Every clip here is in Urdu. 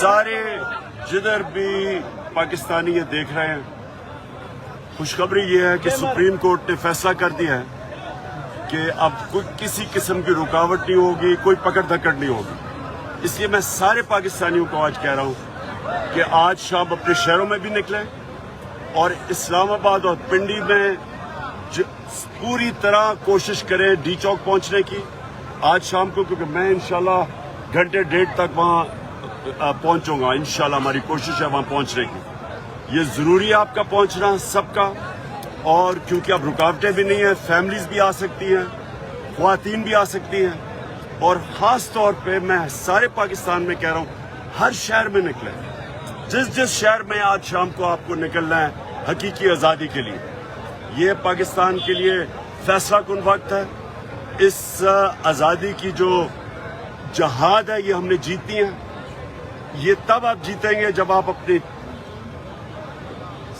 سارے جدھر بھی پاکستانی یہ دیکھ رہے ہیں، خوشخبری یہ ہے کہ سپریم کورٹ نے فیصلہ کر دیا ہے کہ اب کوئی کسی قسم کی رکاوٹ نہیں ہوگی، کوئی پکڑ دھکڑ نہیں ہوگی. اس لیے میں سارے پاکستانیوں کو آج کہہ رہا ہوں کہ آج شام اپنے شہروں میں بھی نکلیں اور اسلام آباد اور پنڈی میں پوری طرح کوشش کریں ڈی چوک پہنچنے کی آج شام کو، کیونکہ میں انشاءاللہ گھنٹے ڈیڑھ تک وہاں پہنچوں گا. انشاءاللہ ہماری کوشش ہے وہاں پہنچنے کی. یہ ضروری ہے آپ کا پہنچنا سب کا، اور کیونکہ اب رکاوٹیں بھی نہیں ہیں، فیملیز بھی آ سکتی ہیں، خواتین بھی آ سکتی ہیں، اور خاص طور پہ میں سارے پاکستان میں کہہ رہا ہوں ہر شہر میں نکلیں. جس شہر میں آج شام کو آپ کو نکلنا ہے حقیقی آزادی کے لیے. یہ پاکستان کے لیے فیصلہ کن وقت ہے. اس آزادی کی جو جہاد ہے یہ ہم نے جیتنی ہے. یہ تب آپ جیتیں گے جب آپ اپنی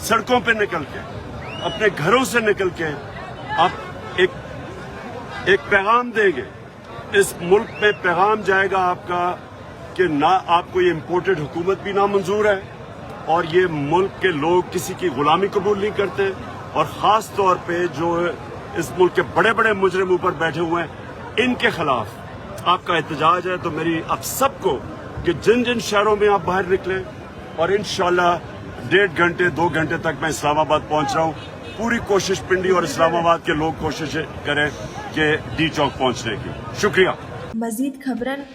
سڑکوں پہ نکل کے، اپنے گھروں سے نکل کے آپ ایک پیغام دیں گے. اس ملک میں پیغام جائے گا آپ کا کہ نہ آپ کو یہ امپورٹڈ حکومت بھی نامنظور ہے، اور یہ ملک کے لوگ کسی کی غلامی قبول نہیں کرتے، اور خاص طور پہ جو اس ملک کے بڑے بڑے مجرم اوپر بیٹھے ہوئے ہیں ان کے خلاف آپ کا احتجاج ہے. تو میری آپ سب کو کہ جن شہروں میں آپ باہر نکلیں، اور انشاءاللہ 1.5 گھنٹے 2 گھنٹے تک میں اسلام آباد پہنچ رہا ہوں. پوری کوشش پنڈی اور اسلام آباد کے لوگ کوشش کریں کہ ڈی چوک پہنچنے کی. شکریہ. مزید خبرن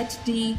HD.